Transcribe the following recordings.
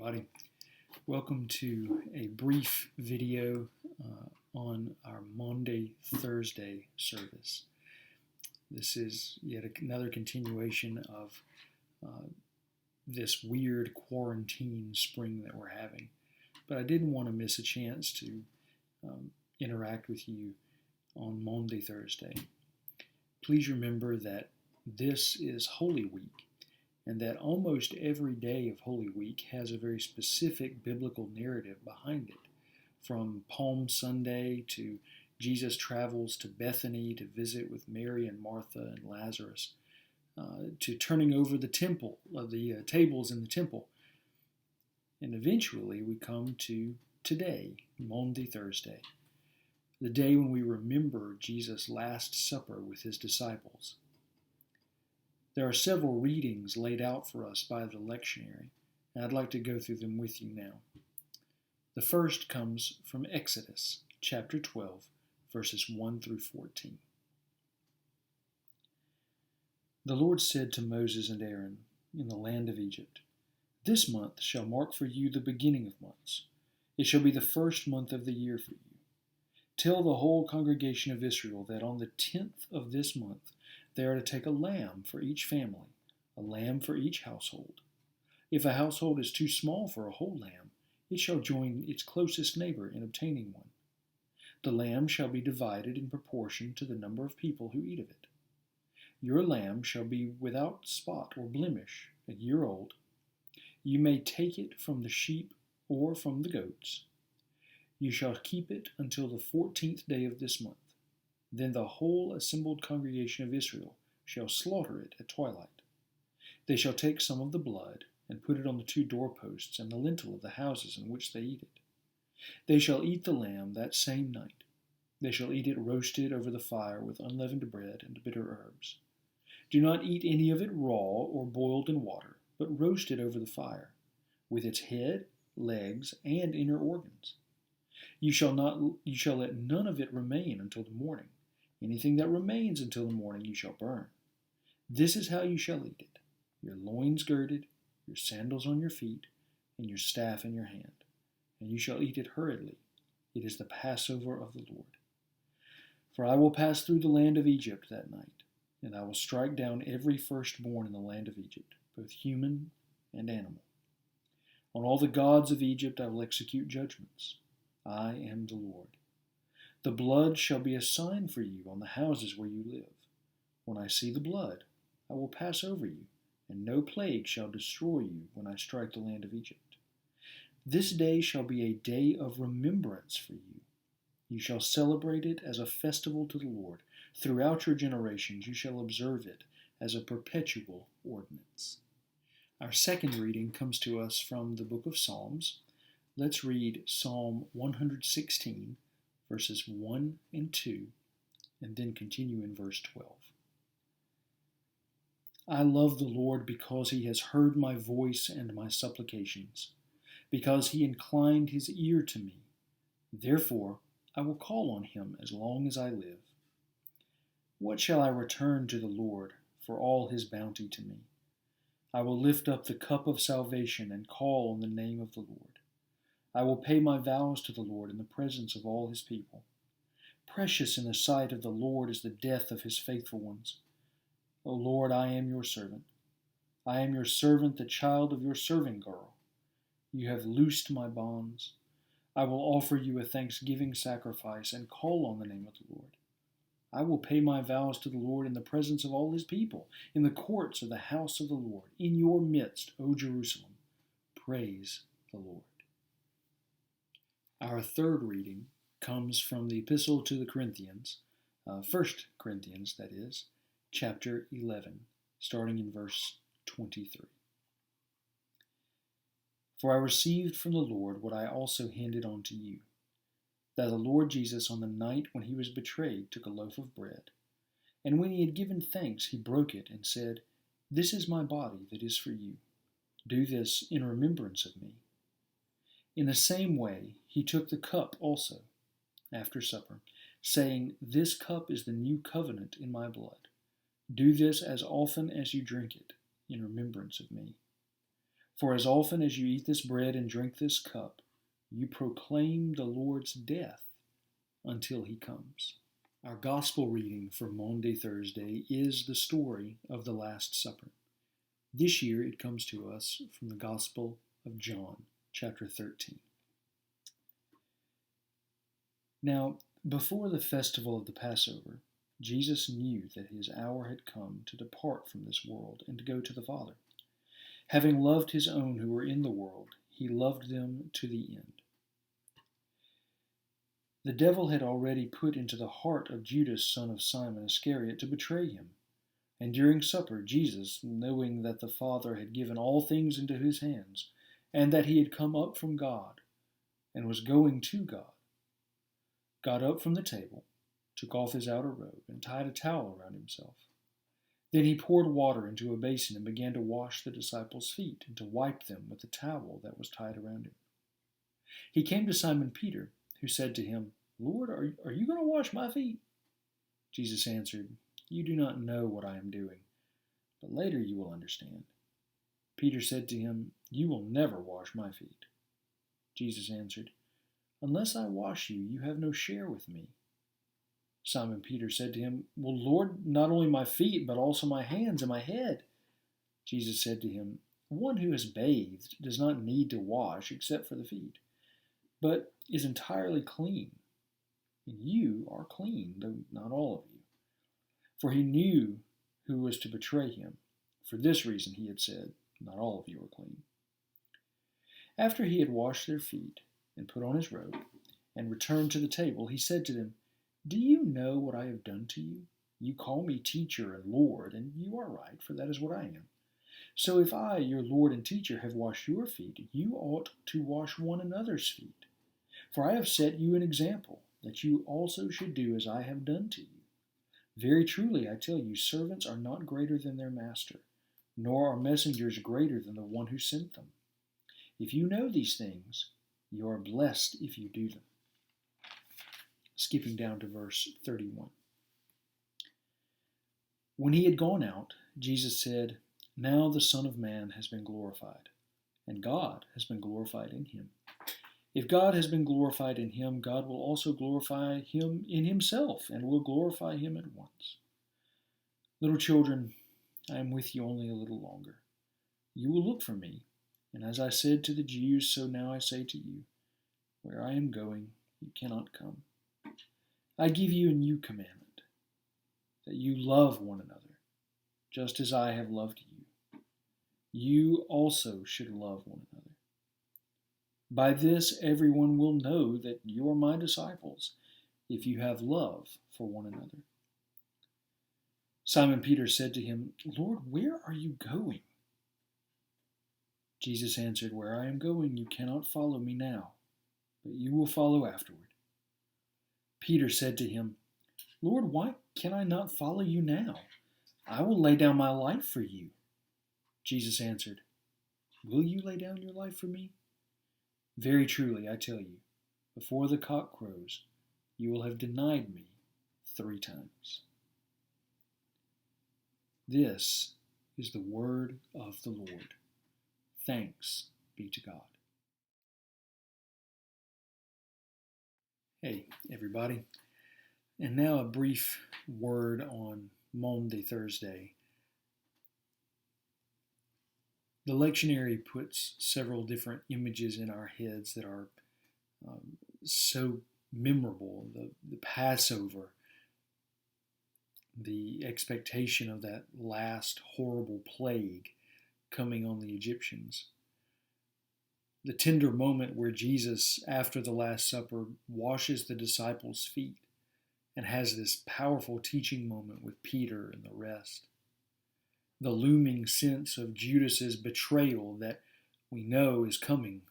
everybody. Welcome to a brief video on our Maundy Thursday service. This is yet another continuation of this weird quarantine spring that we're having. But I didn't want to miss a chance to interact with you on Maundy Thursday. Please remember that this is Holy Week, and that almost every day of Holy Week has a very specific biblical narrative behind it. From Palm Sunday to Jesus travels to Bethany to visit with Mary and Martha and Lazarus, to turning over the temple, the tables in the temple. And eventually we come to today, Maundy Thursday, the day when we remember Jesus' Last Supper with his disciples. There are several readings laid out for us by the lectionary, and I'd like to go through them with you now. The first comes from Exodus, chapter 12, verses 1 through 14. The Lord said to Moses and Aaron in the land of Egypt, "This month shall mark for you the beginning of months. It shall be the first month of the year for you. Tell the whole congregation of Israel that on the 10th of this month they are to take a lamb for each family, a lamb for each household. If a household is too small for a whole lamb, it shall join its closest neighbor in obtaining one. The lamb shall be divided in proportion to the number of people who eat of it. Your lamb shall be without spot or blemish, a year old. You may take it from the sheep or from the goats. You shall keep it until the 14th day of this month. Then the whole assembled congregation of Israel shall slaughter it at twilight. They shall take some of the blood and put it on the 2 doorposts and the lintel of the houses in which they eat it. They shall eat the lamb that same night. They shall eat it roasted over the fire with unleavened bread and bitter herbs. Do not eat any of it raw or boiled in water, but roast it over the fire, with its head, legs, and inner organs. You shall let none of it remain until the morning. Anything that remains until the morning you shall burn. This is how you shall eat it: your loins girded, your sandals on your feet, and your staff in your hand. And you shall eat it hurriedly. It is the Passover of the Lord. For I will pass through the land of Egypt that night, and I will strike down every firstborn in the land of Egypt, both human and animal. On all the gods of Egypt I will execute judgments. I am the Lord. The blood shall be a sign for you on the houses where you live. When I see the blood, I will pass over you, and no plague shall destroy you when I strike the land of Egypt. This day shall be a day of remembrance for you. You shall celebrate it as a festival to the Lord. Throughout your generations you shall observe it as a perpetual ordinance." Our second reading comes to us from the book of Psalms. Let's read Psalm 116, verses 1 and 2, and then continue in verse 12. I love the Lord because he has heard my voice and my supplications, because he inclined his ear to me. Therefore I will call on him as long as I live. What shall I return to the Lord for all his bounty to me? I will lift up the cup of salvation and call on the name of the Lord. I will pay my vows to the Lord in the presence of all his people. Precious in the sight of the Lord is the death of his faithful ones. O Lord, I am your servant. I am your servant, the child of your servant girl. You have loosed my bonds. I will offer you a thanksgiving sacrifice and call on the name of the Lord. I will pay my vows to the Lord in the presence of all his people, in the courts of the house of the Lord, in your midst, O Jerusalem. Praise the Lord. Our third reading comes from the Epistle to the Corinthians, 1 Corinthians, that is, chapter 11, starting in verse 23. For I received from the Lord what I also handed on to you, that the Lord Jesus, on the night when he was betrayed, took a loaf of bread, and when he had given thanks, he broke it and said, "This is my body that is for you. Do this in remembrance of me." In the same way, he took the cup also, after supper, saying, "This cup is the new covenant in my blood. Do this as often as you drink it, in remembrance of me. For as often as you eat this bread and drink this cup, you proclaim the Lord's death until he comes. Our gospel reading for Maundy Thursday is the story of the Last Supper. This year it comes to us from the Gospel of John, chapter 13. Now, before the festival of the Passover, Jesus knew that his hour had come to depart from this world and to go to the Father. Having loved his own who were in the world, he loved them to the end. The devil had already put into the heart of Judas, son of Simon Iscariot, to betray him. And during supper, Jesus, knowing that the Father had given all things into his hands, and that he had come up from God, and was going to God, got up from the table, took off his outer robe, and tied a towel around himself. Then he poured water into a basin and began to wash the disciples' feet and to wipe them with the towel that was tied around him. He came to Simon Peter, who said to him, Lord, are you going to wash my feet? Jesus answered, You do not know what I am doing, but later you will understand. Peter said to him, You will never wash my feet. Jesus answered, Unless I wash you, you have no share with me. Simon Peter said to him, Well, Lord, not only my feet, but also my hands and my head. Jesus said to him, One who has bathed does not need to wash except for the feet, but is entirely clean. And you are clean, though not all of you. For he knew who was to betray him. For this reason he had said, Not all of you are clean. After he had washed their feet, and put on his robe, and returned to the table, he said to them, Do you know what I have done to you? You call me teacher and Lord, and you are right, for that is what I am. So if I, your Lord and teacher, have washed your feet, you ought to wash one another's feet. For I have set you an example, that you also should do as I have done to you. Very truly, I tell you, servants are not greater than their master, nor are messengers greater than the one who sent them. If you know these things, you are blessed if you do them. Skipping down to verse 31. When he had gone out, Jesus said, Now the Son of Man has been glorified, and God has been glorified in him. If God has been glorified in him, God will also glorify him in himself, and will glorify him at once. Little children, I am with you only a little longer. You will look for me, and as I said to the Jews, so now I say to you, Where I am going, you cannot come. I give you a new commandment, that you love one another, just as I have loved you. You also should love one another. By this everyone will know that you are my disciples, if you have love for one another. Simon Peter said to him, Lord, where are you going? Jesus answered, Where I am going, you cannot follow me now, but you will follow afterward. Peter said to him, Lord, why can I not follow you now? I will lay down my life for you. Jesus answered, Will you lay down your life for me? Very truly, I tell you, before the cock crows, you will have denied me 3 times. This is the word of the Lord. Thanks be to God. Hey, everybody. And now a brief word on Maundy Thursday. The lectionary puts several different images in our heads that are so memorable. The Passover, the expectation of that last horrible plague coming on the Egyptians. The tender moment where Jesus, after the Last Supper, washes the disciples' feet and has this powerful teaching moment with Peter and the rest. The looming sense of Judas's betrayal that we know is coming.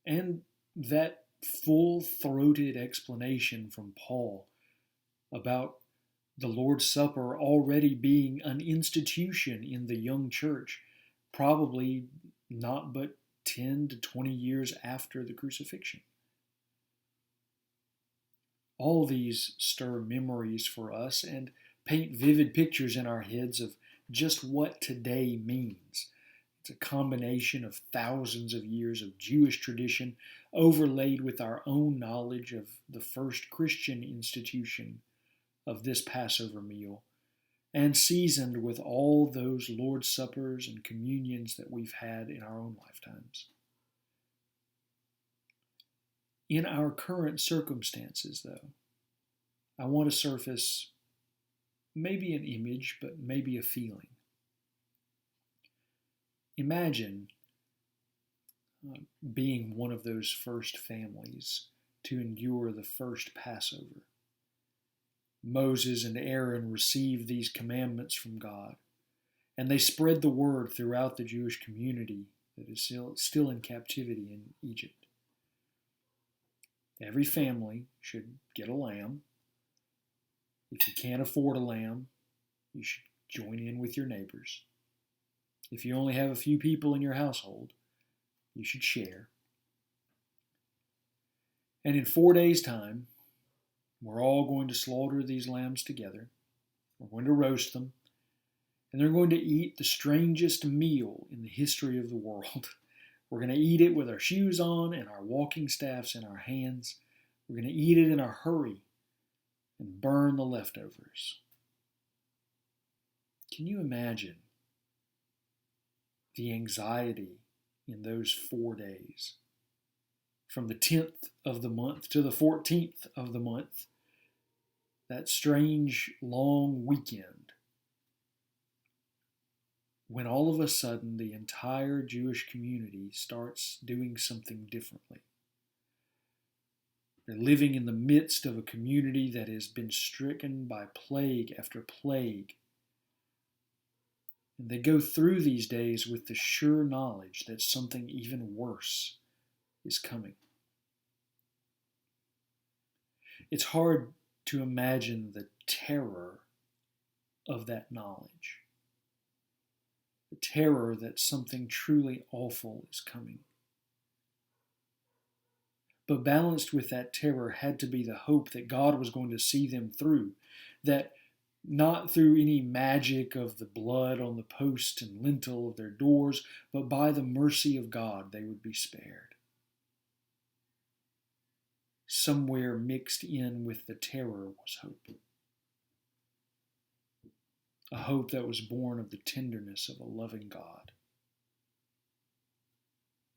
And that full-throated explanation from Paul about the Lord's Supper already being an institution in the young church, probably not but 10 to 20 years after the crucifixion. All these stir memories for us and paint vivid pictures in our heads of just what today means. It's a combination of thousands of years of Jewish tradition overlaid with our own knowledge of the first Christian institution of this Passover meal, and seasoned with all those Lord's Suppers and communions that we've had in our own lifetimes. In our current circumstances, though, I want to surface maybe an image, but maybe a feeling. Imagine being one of those first families to endure the first Passover. Moses and Aaron received these commandments from God, and they spread the word throughout the Jewish community that is still in captivity in Egypt. Every family should get a lamb. If you can't afford a lamb, you should join in with your neighbors. If you only have a few people in your household, you should share. And in 4 days' time, we're all going to slaughter these lambs together. We're going to roast them. And they're going to eat the strangest meal in the history of the world. We're going to eat it with our shoes on and our walking staffs in our hands. We're going to eat it in a hurry and burn the leftovers. Can you imagine the anxiety in those 4 days? From the 10th of the month to the 14th of the month, that strange long weekend, when all of a sudden the entire Jewish community starts doing something differently. They're living in the midst of a community that has been stricken by plague after plague. And they go through these days with the sure knowledge that something even worse is coming. It's hard to imagine the terror of that knowledge. The terror that something truly awful is coming. But balanced with that terror had to be the hope that God was going to see them through, that not through any magic of the blood on the post and lintel of their doors, but by the mercy of God they would be spared. Somewhere mixed in with the terror was hope. A hope that was born of the tenderness of a loving God.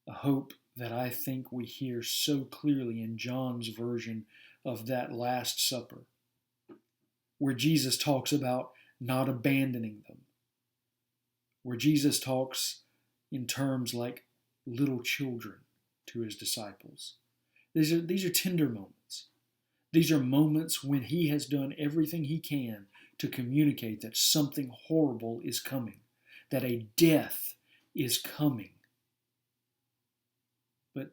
A hope that I think we hear so clearly in John's version of that Last Supper, where Jesus talks about not abandoning them, where Jesus talks in terms like little children to his disciples. These are tender moments. These are moments when he has done everything he can to communicate that something horrible is coming, that a death is coming. But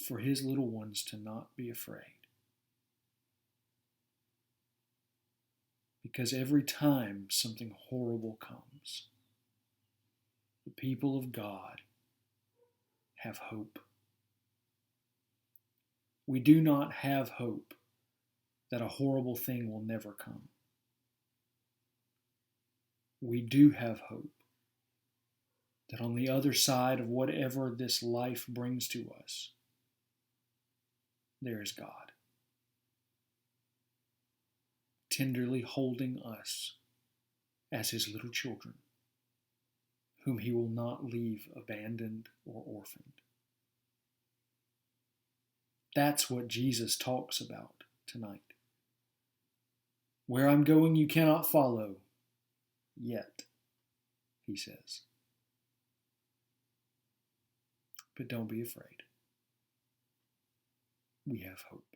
for his little ones to not be afraid. Because every time something horrible comes, the people of God have hope. We do not have hope that a horrible thing will never come. We do have hope that on the other side of whatever this life brings to us, there is God, tenderly holding us as his little children, whom he will not leave abandoned or orphaned. That's what Jesus talks about tonight. Where I'm going you cannot follow yet, he says. But don't be afraid. We have hope.